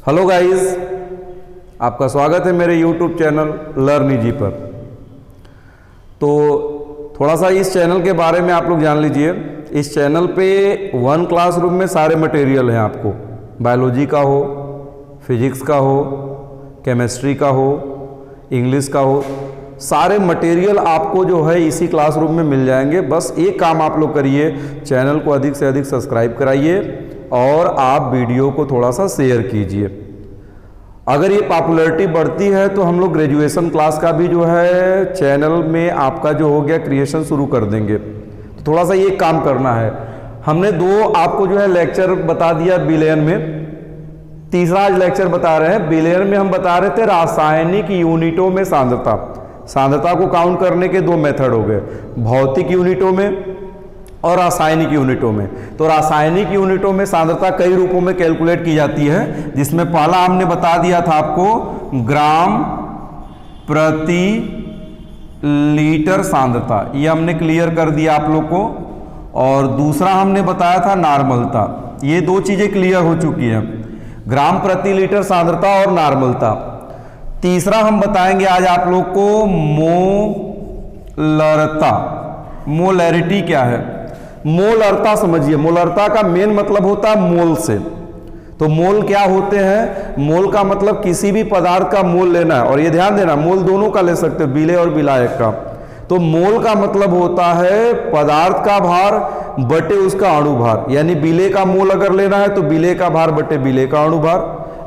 Hello guys, आपका स्वागत है मेरे यूट्यूब चैनल लर्न इजी पर। तो थोड़ा सा इस चैनल के बारे में आप लोग जान लीजिए। इस चैनल पे वन क्लासरूम में सारे मटेरियल हैं आपको, बायोलॉजी का हो, फिजिक्स का हो, केमिस्ट्री का हो, इंग्लिश का हो, सारे मटेरियल आपको जो है इसी क्लासरूम में मिल जाएंगे। बस एक काम आप लोग करिए, चैनल को अधिक से अधिक सब्सक्राइब कराइए और आप वीडियो को थोड़ा सा शेयर कीजिए। अगर ये पॉपुलैरिटी बढ़ती है तो हम लोग ग्रेजुएशन क्लास का भी जो है चैनल में आपका जो हो गया क्रिएशन शुरू कर देंगे। तो थोड़ा सा ये काम करना है। हमने दो आपको जो है लेक्चर बता दिया बिलियन में, तीसरा आज लेक्चर बता रहे हैं। बिलियन में हम बता रहे थे रासायनिक यूनिटों में सांद्रता। सांद्रता को काउंट करने के दो मेथड हो गए, भौतिक यूनिटों में और रासायनिक यूनिटों में। तो रासायनिक यूनिटों में सांद्रता कई रूपों में कैलकुलेट की जाती है, जिसमें पहला हमने बता दिया था आपको ग्राम प्रति लीटर सांद्रता, ये हमने क्लियर कर दिया आप लोग को। और दूसरा हमने बताया था नॉर्मलता। ये दो चीजें क्लियर हो चुकी हैं, ग्राम प्रति लीटर सांद्रता और नॉर्मलता। तीसरा हम बताएंगे आज आप लोग को मोलरता। मोलैरिटी क्या है? मोलरता समझिए, मोलरता का मेन मतलब होता है मोल से। तो मोल क्या होते हैं? मोल का मतलब किसी भी पदार्थ का मोल लेना है, और ये ध्यान देना मोल दोनों का ले सकते हो, विलेय और विलायक का। तो मोल का मतलब होता है पदार्थ का भार बटे उसका अणु भार, यानी विलेय का मोल अगर लेना है तो विलेय का भार बटे विलेय का अणु भार,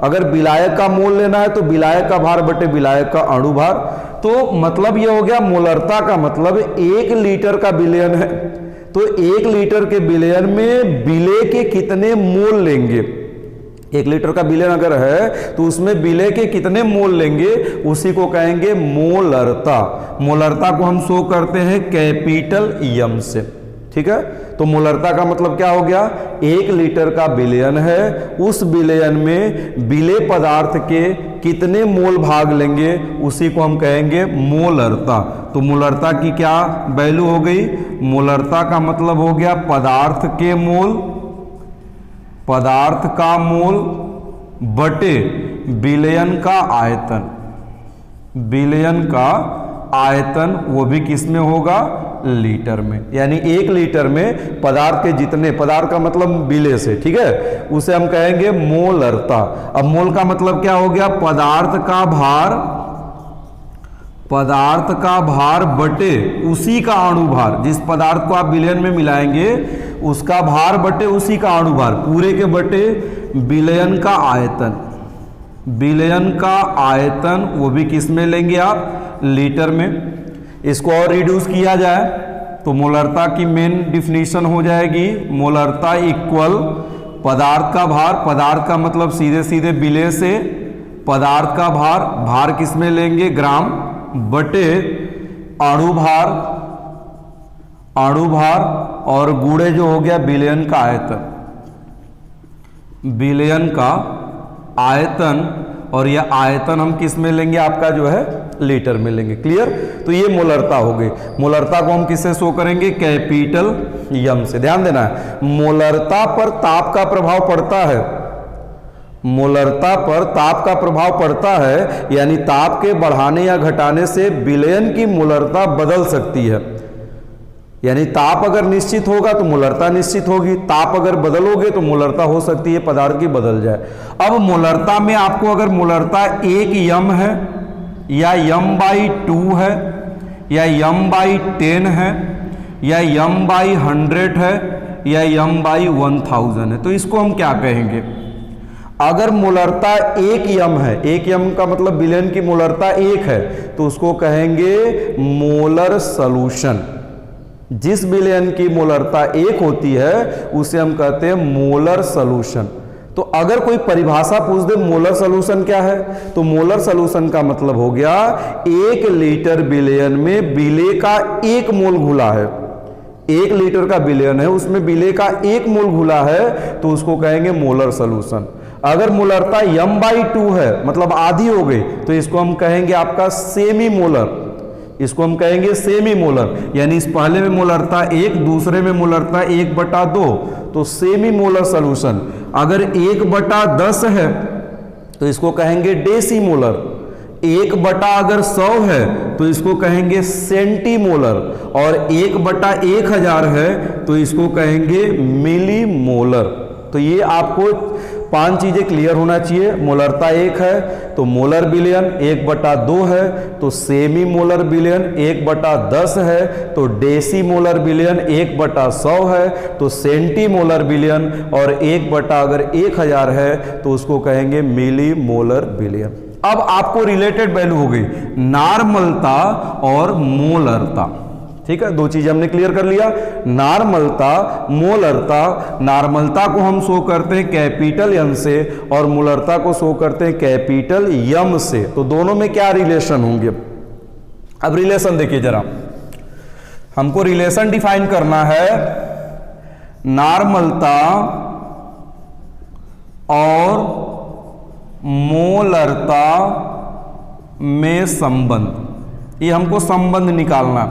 अगर विलायक का मोल लेना है तो विलायक का भार बटे विलायक का अणु भार। तो मतलब ये हो गया मोलरता का मतलब 1 लीटर का विलयन है, तो 1 लीटर के विलयन में विलेय के कितने मोल लेंगे। 1 लीटर का विलयन अगर है तो उसमें विलेय के कितने मोल लेंगे, उसी को कहेंगे मोलरता। मोलरता को हम शो करते हैं कैपिटल एम से, ठीक है। तो मोलरता का मतलब क्या हो गया? 1 लीटर का विलयन है, उस विलयन में विलेय पदार्थ के कितने मोल भाग लेंगे, उसी को हम कहेंगे मोलरता। तो मोलरता की क्या वैल्यू हो गई? मोलरता का मतलब हो गया पदार्थ के मोल, पदार्थ का मोल बटे विलयन का आयतन। विलयन का आयतन वो भी किस में होगा? लीटर में। यानी 1 लीटर में पदार्थ के जितने, पदार्थ का मतलब विलेय से, ठीक है, उसे हम कहेंगे मोलरता। अब मोल का मतलब क्या हो गया? पदार्थ का भार, पदार्थ का भार बटे उसी का अणु भार। जिस पदार्थ को आप विलयन में मिलाएंगे उसका भार बटे उसी का अणु भार, पूरे के बटे विलयन का आयतन। विलयन का आयतन वो भी किस में लेंगे आप? लीटर में। इसको और रिड्यूस किया जाए तो मोलरता की मेन डिफिनीशन हो जाएगी मोलरता इक्वल पदार्थ का भार, पदार्थ का मतलब सीधे सीधे विलेय से पदार्थ का भार, भार किस में लेंगे? ग्राम, बटे अणु भार, अणु भार और गुणे जो हो गया विलयन का आयतन। विलयन का आयतन, और यह आयतन हम किस में लेंगे? आपका जो है लीटर में लेंगे। क्लियर? तो ये मोलरता हो गई। मोलरता को हम किससे शो करेंगे? कैपिटल एम से। ध्यान देना है, मोलरता पर ताप का प्रभाव पड़ता है। मोलरता पर ताप का प्रभाव पड़ता है, यानी ताप के बढ़ाने या घटाने से विलयन की मोलरता बदल सकती है। यानी ताप अगर निश्चित होगा तो मोलरता निश्चित होगी, ताप अगर बदलोगे तो मोलरता हो सकती है पदार्थ की बदल जाए। अब मोलरता में आपको अगर मोलरता 1 यम है या m/2 है या m/10 है या m/100 है या m/1000 है, तो इसको हम क्या कहेंगे? अगर मोलरता 1 यम है, 1 यम का मतलब विलयन की मोलरता 1 है, तो उसको कहेंगे मोलर सॉल्यूशन। जिस विलयन की मोलरता 1 होती है उसे हम कहते हैं मोलर सॉल्यूशन। तो अगर कोई परिभाषा पूछ दे मोलर सॉल्यूशन क्या है, तो मोलर सॉल्यूशन का मतलब हो गया 1 लीटर विलयन में विलेय का 1 मोल घुला है। 1 लीटर का विलयन है, उसमें विलेय का 1 मोल घुला है, तो उसको कहेंगे मोलर सॉल्यूशन। अगर मोलरता m/2 है, मतलब आधी हो गई, तो इसको हम कहेंगे आपका सेमी मोलर। इसको हम कहेंगे सेमी मोलर, यानी इस पहले में मोलरता 1, दूसरे में मोलरता 1/2, तो सेमी मोलर सॉल्यूशन। अगर 1/10 है तो इसको कहेंगे डेसीमोलर। 1/100 अगर 100 है तो इसको कहेंगे सेंटीमोलर, और 1/1000 है तो इसको कहेंगे मिलीमोलर। तो ये आपको 5 चीजें क्लियर होना चाहिए। मोलरता 1 है तो मोलर बिलियन, 1/2 है तो सेमी मोलर बिलियन, 1/10 है तो डेसीमोलर बिलियन, 1/100 है तो सेंटीमोलर बिलियन, और 1/1000 है तो उसको कहेंगे मिलीमोलर बिलियन। अब आपको रिलेटेड वैल्यू हो गई नॉर्मलता और मोलरता। ठीक है, 2 चीज हमने क्लियर कर लिया, नॉर्मलता, मोलरता। नॉर्मलता को हम शो करते हैं कैपिटल एन से और मोलरता को शो करते हैं कैपिटल एम से। तो दोनों में क्या रिलेशन होंगे? अब रिलेशन देखिए जरा, हमको रिलेशन डिफाइन करना है नॉर्मलता और मोलरता में संबंध। ये हमको संबंध निकालना।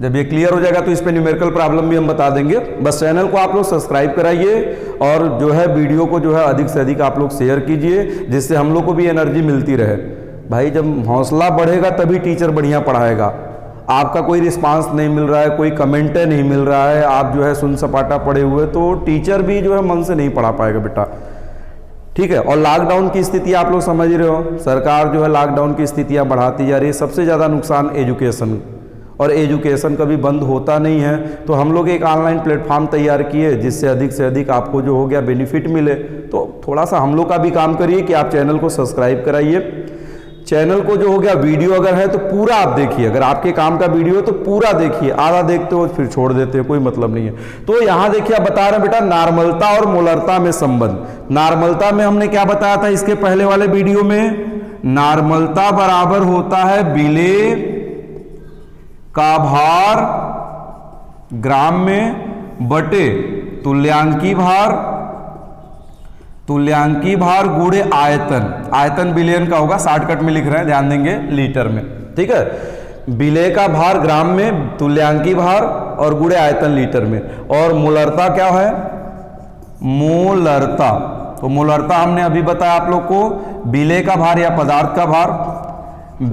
जब ये क्लियर हो जाएगा तो इस पे न्यूमेरिकल प्रॉब्लम भी हम बता देंगे। बस चैनल को आप लोग सब्सक्राइब कराइए और जो है वीडियो को जो है अधिक से अधिक आप लोग शेयर कीजिए, जिससे हम लोग को भी एनर्जी मिलती रहे। भाई जब हौसला बढ़ेगा तभी टीचर बढ़िया पढ़ाएगा। आपका कोई रिस्पांस नहीं मिल रहा है, कोई कमेंट नहीं मिल रहा है, आप जो है सुन सपाटा पड़े हुए, तो टीचर भी जो है मन से नहीं पढ़ा पाएगा बेटा। ठीक है, और लॉकडाउन की स्थिति आप लोग समझ रहे हो, सरकार जो है लॉकडाउन की स्थितियां बढ़ाती जा रही है। सबसे ज़्यादा नुकसान एजुकेशन, और एजुकेशन कभी बंद होता नहीं है। तो हम लोग एक ऑनलाइन प्लेटफॉर्म तैयार किए जिससे अधिक से अधिक आपको जो हो गया बेनिफिट मिले। तो थोड़ा सा हम लोग का भी काम करिए कि आप चैनल को सब्सक्राइब कराइए। चैनल को जो हो गया वीडियो अगर है तो पूरा आप देखिए, अगर आपके काम का वीडियो है तो पूरा देखिए, आधा देखते हो फिर छोड़ देते हो, कोई मतलब नहीं है। तो यहां देखिए आप बता रहे हैं बेटा नॉर्मलता और मोलरता में संबंध। नॉर्मलता में हमने क्या बताया था इसके पहले वाले वीडियो में, नॉर्मलता बराबर होता है बिले का भार ग्राम में बटे तुल्यांकी भार गुणे आयतन। आयतन बिलियन का होगा, शॉर्टकट में लिख रहे हैं, ध्यान देंगे लीटर में। ठीक है, बिले का भार ग्राम में, तुल्यांकी भार और गुणे आयतन लीटर में। और मोलरता क्या है? मोलरता, तो मोलरता हमने अभी बताया आप लोग को, बिले का भार या पदार्थ का भार।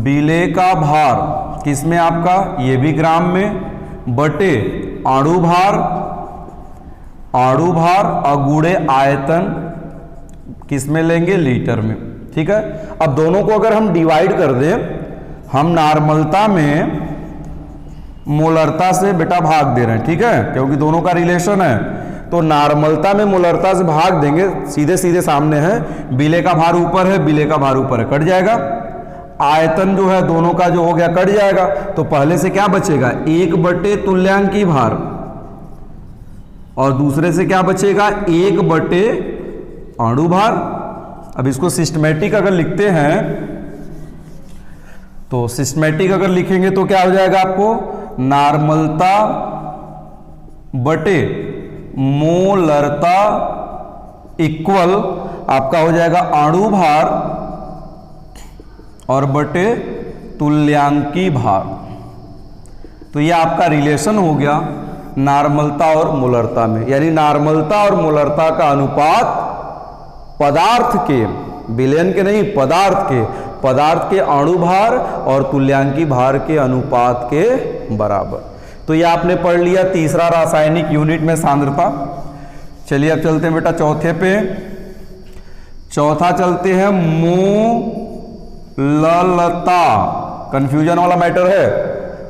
बिले का भार किसमें आपका, ये भी ग्राम में, बटे अणु भार और गुणे आयतन किसमें लेंगे, लीटर में। ठीक है, अब दोनों को अगर हम डिवाइड कर दें, हम नॉर्मलता में मोलरता से बेटा भाग दे रहे हैं। ठीक है, क्योंकि दोनों का रिलेशन है, तो नॉर्मलता में मोलरता से भाग देंगे, सीधे सीधे सामने है, बिले का भार ऊपर है, बिले का भार ऊपर है, कट जाएगा। आयतन जो है दोनों का जो हो गया कट जाएगा, तो पहले से क्या बचेगा, 1 तुल्यांकी भार, और दूसरे से क्या बचेगा, 1 अणु भार। अब इसको सिस्टमैटिक अगर लिखते हैं, तो सिस्टमैटिक अगर लिखेंगे तो क्या हो जाएगा आपको, नॉर्मलता बटे मोलरता इक्वल आपका हो जाएगा अणु भार और बटे तुल्यांकी भार। तो ये आपका रिलेशन हो गया नॉर्मलता और मोलरता में, यानी नॉर्मलता और मोलरता का अनुपात पदार्थ के, बिलियन के नहीं, पदार्थ के अणु भार और तुल्यांकी भार के अनुपात के बराबर। तो ये आपने पढ़ लिया तीसरा रासायनिक यूनिट में सांद्रता। चलिए अब चलते हैं बेटा चौथे पे। चौथा चलते हैं मोललता। कंफ्यूजन वाला मैटर है,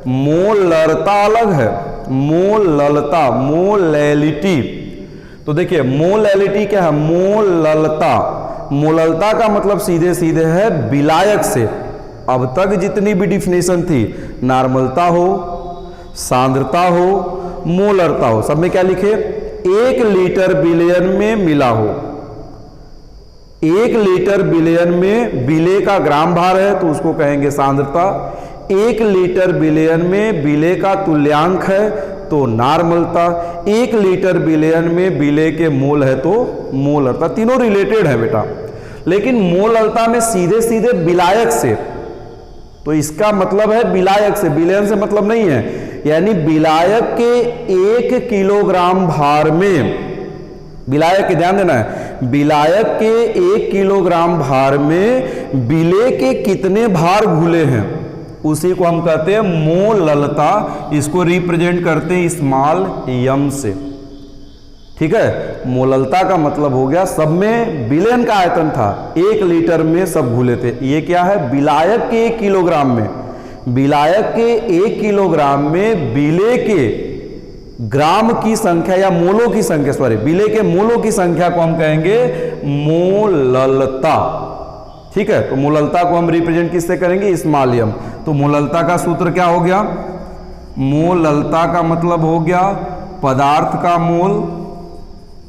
मोलरता अलग है, मोललता, मोलैलिटी। तो देखिए मोलैलिटी क्या है, मोललता, मोललता का मतलब सीधे सीधे है विलायक से। अब तक जितनी भी डिफिनेशन थी, नॉर्मलता हो, सांद्रता हो, मोलरता हो, सब में क्या लिखे, 1 लीटर बिलियन में मिला हो। 1 लीटर बिलियन में बिले का ग्राम भार है तो उसको कहेंगे सांद्रता। 1 लीटर बिलियन में बिले का तुल्यांक है तो नॉर्मलता। 1 लीटर बिलियन में बिले के मोल है तो मोलरता। तीनों रिलेटेड है बेटा, लेकिन मोलरता में सीधे सीधे विलायक से, तो इसका मतलब है विलायक से, बिलियन से मतलब नहीं है। यानी विलायक के 1 किलोग्राम भार में, विलायक के ध्यान देना है, विलायक के 1 किलोग्राम भार में विलेय के कितने भार घुले हैं, उसी को हम कहते हैं मोललता। इसको रिप्रेजेंट करते हैं स्मॉल m से। ठीक है, मोललता का मतलब हो गया सब में विलयन का आयतन था, 1 लीटर में सब घुले थे। ये क्या है, विलायक के 1 किलोग्राम में, विलायक के 1 किलोग्राम में विलेय के ग्राम की संख्या या मोलों की संख्या, सॉरी विलेय के मोलों की संख्या को हम कहेंगे मोललता। ठीक है, तो मोललता को हम रिप्रेजेंट किससे करेंगे, स्मॉल m। तो मोललता का सूत्र क्या हो गया, मोललता का मतलब हो गया पदार्थ का मोल,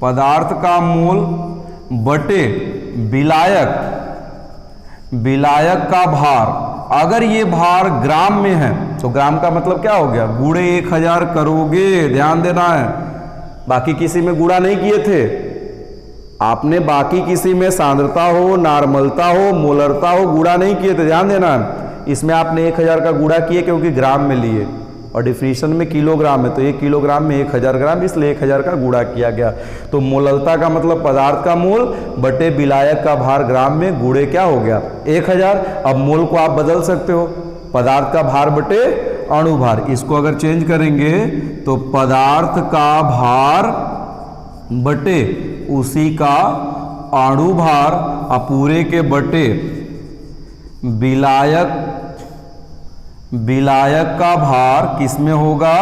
पदार्थ का मोल बटे विलायक, विलायक का भार। अगर ये भार ग्राम में है तो ग्राम का मतलब क्या हो गया, गुणे 1000 करोगे, ध्यान देना है। बाकी किसी में गुणा नहीं किए थे आपने, बाकी किसी में सांद्रता हो, नार्मलता हो, मोलरता हो, गुणा नहीं किए थे, ध्यान देना है। इसमें आपने 1000 का गुणा किए क्योंकि ग्राम में लिए, और डिफिनीशन में किलोग्राम है, तो 1 किलोग्राम में 1000 ग्राम, इसलिए 1000 का गुणा किया गया। तो मोललता का मतलब पदार्थ का मोल बटे विलायक का भार ग्राम में, गुणे क्या हो गया 1000। अब मोल को आप बदल सकते हो, पदार्थ का भार बटे अणुभार। इसको अगर चेंज करेंगे तो पदार्थ का भार बटे उसी का अणुभार, पूरे के बटे विलायक का भार किसमें होगा,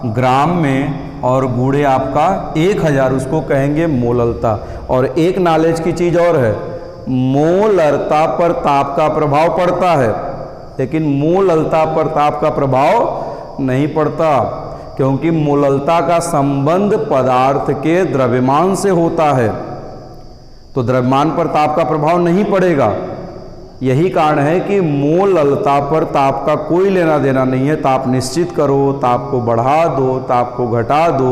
ग्राम में, और गुणे आपका 1000, उसको कहेंगे मोललता। और एक नॉलेज की चीज और है, मोलरता पर ताप का प्रभाव पड़ता है, लेकिन मोललता पर ताप का प्रभाव नहीं पड़ता, क्योंकि मोललता का संबंध पदार्थ के द्रव्यमान से होता है, तो द्रव्यमान पर ताप का प्रभाव नहीं पड़ेगा। यही कारण है कि मोललता पर ताप का कोई लेना देना नहीं है। ताप निश्चित करो, ताप को बढ़ा दो, ताप को घटा दो,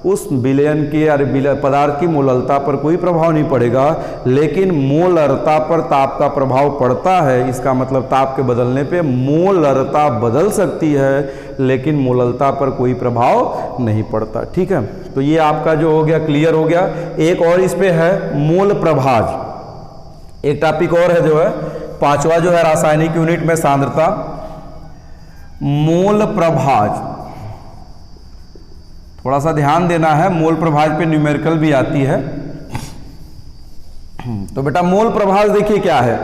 उस विलयन के पदार्थ की मोललता पर कोई प्रभाव नहीं पड़ेगा। लेकिन मोलरता पर ताप का प्रभाव पड़ता है, इसका मतलब ताप के बदलने पे मोलरता बदल सकती है, लेकिन मोललता पर कोई प्रभाव नहीं पड़ता। ठीक है, तो ये आपका जो हो गया क्लियर हो गया। एक और इस पे है मोल प्रभाज, एक टॉपिक और है जो है 5वां जो है रासायनिक यूनिट में सांद्रता। मोल प्रभाज, थोड़ा सा ध्यान देना है, मोल प्रभाज पे न्यूमेरिकल भी आती है। तो बेटा मोल प्रभाज देखिए क्या है,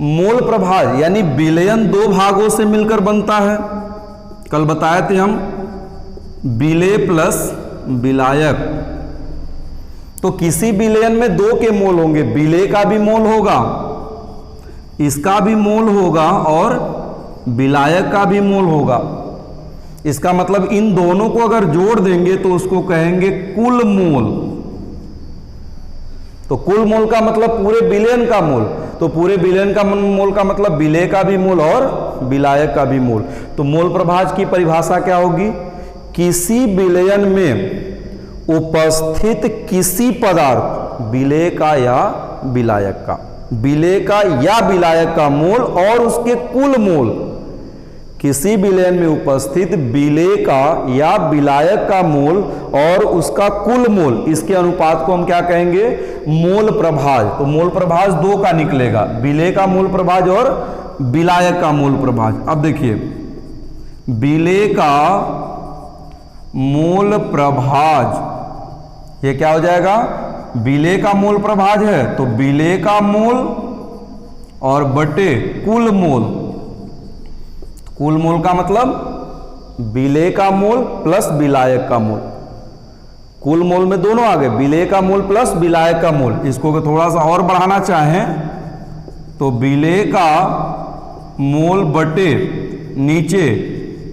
मोल प्रभाज यानी विलयन 2 भागों से मिलकर बनता है। कल बताए थे हम विलेय प्लस विलायक, तो किसी विलयन में 2 के मोल होंगे, विलेय का भी मोल होगा, इसका भी मोल होगा, और विलायक का भी मोल होगा। इसका मतलब इन दोनों को अगर जोड़ देंगे तो उसको कहेंगे कुल मोल। तो कुल मोल का मतलब पूरे विलयन का मोल, तो पूरे विलयन का मोल का मतलब विलेय का भी मोल और विलायक का भी मोल। तो मोल प्रभाज की परिभाषा क्या होगी, किसी विलयन में उपस्थित किसी पदार्थ, विलेय का या विलायक का, विलेय का या विलायक का मोल और उसके कुल मोल, किसी विलयन में उपस्थित विलेय का या विलायक का मोल और उसका कुल मोल, इसके अनुपात को हम क्या कहेंगे, मोल प्रभाज। तो मोल प्रभाज 2 का निकलेगा, विलेय का मोल प्रभाज और विलायक का मोल प्रभाज। अब देखिए विलेय का मोल प्रभाज, ये क्या हो जाएगा, विलेय का मोल प्रभाज है तो विलेय का मोल और बटे कुल मोल। कुल मोल का मतलब विलेय का मोल प्लस विलायक का मोल। कुल मोल में दोनों आ गए, विलेय का मोल प्लस विलायक का मोल। इसको थोड़ा सा और बढ़ाना चाहें तो विलेय का मोल बटे नीचे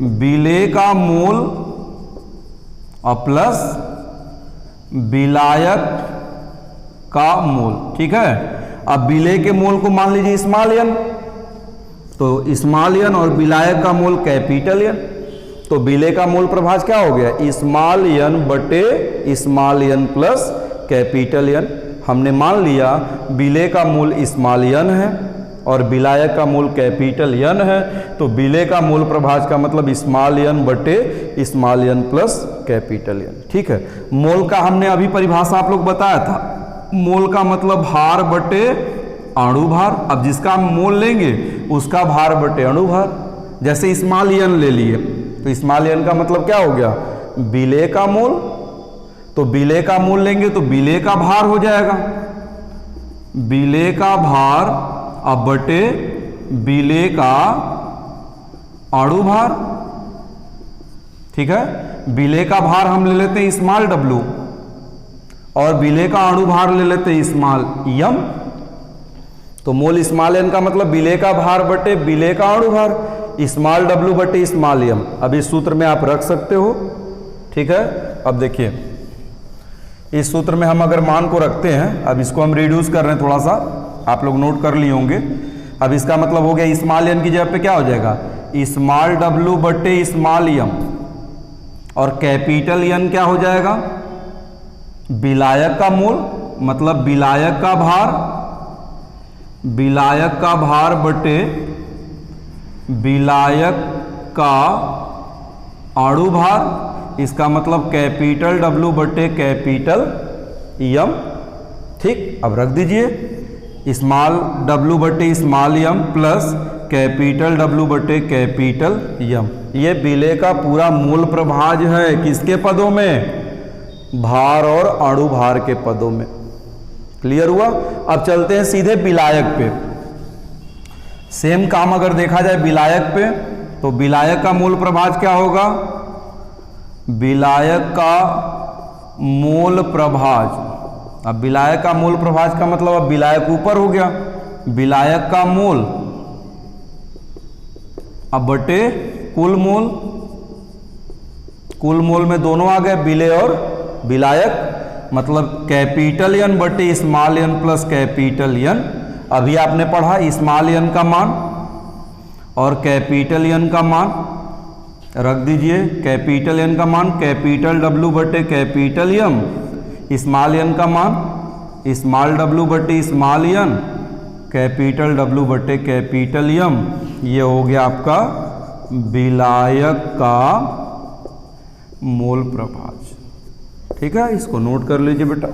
विलेय का मोल और प्लस विलायक का मोल। ठीक है, अब विलेय के मोल को मान लीजिए स्मॉल n, तो स्मॉल n और विलायक का मोल कैपिटल n। तो विलेय का मोल प्रभाज क्या हो गया, स्मॉल n बटे small n plus capital n। हमने मान लिया विलेय का मोल स्मॉल n है और विलायक का मोल कैपिटल n है, तो विलेय का मोल प्रभाज का मतलब स्मॉल n बटे small n plus capital n। ठीक है, मोल का हमने अभी परिभाषा आप लोग बताया था, मोल का मतलब भार बटे अणु भार। अब जिसका हम मोल लेंगे उसका भार बटे अणु भार। जैसे स्मॉल n ले लिए तो स्मॉल n का मतलब क्या हो गया, विलेय का मोल। तो विलेय का मोल लेंगे तो विलेय का भार हो जाएगा, विलेय का भार अब बटे विलेय का अणु भार। ठीक है, विलेय का भार हम ले लेते हैं स्मॉल w और विलेय का अणु भार ले लेते हैं स्मॉल m। तो मोल स्मॉल n का मतलब विलेय का भार बटे विलेय का अणु भार, स्मॉल w बटे स्मॉल m। अब इस सूत्र में आप रख सकते हो। ठीक है, अब देखिए इस सूत्र में हम अगर मान को रखते हैं, अब इसको हम रिड्यूस कर रहे हैं थोड़ा सा, आप लोग नोट कर लिए होंगे। अब इसका मतलब हो गया स्मॉल n की जगह पे क्या हो जाएगा, स्मॉल w बटे स्मॉल m और कैपिटल N क्या हो जाएगा, विलायक का मोल मतलब विलायक का भार, विलायक का भार बटे विलायक का अणु भार। इसका मतलब कैपिटल W बटे कैपिटल M। ठीक, अब रख दीजिए स्मॉल w बटे small m plus capital W बटे कैपिटल M। ये विलेय का पूरा मूल प्रभाज है किसके पदों में, भार और अणु भार के पदों में। क्लियर हुआ। अब चलते हैं सीधे विलायक पे। सेम काम अगर देखा जाए विलायक पे तो विलायक का मूल प्रभाज क्या होगा, विलायक का मूल प्रभाज। अब विलायक का मूल प्रभाज का मतलब अब विलायक ऊपर हो गया, विलायक का मूल अब बटे कुल मोल। कुल मोल में दोनों आ गए विलेय और विलायक, मतलब कैपिटल N बटे small n plus capital N। अभी आपने पढ़ा स्मॉल n का मान और कैपिटल N का मान रख दीजिए। कैपिटल N का मान कैपिटल W बटे कैपिटल M, स्मॉल n का मान स्मॉल w बटे स्मॉल n, कैपिटल W बटे कैपिटल M। ये हो गया आपका विलायक का मोल प्रभाज। ठीक है, इसको नोट कर लीजिए बेटा।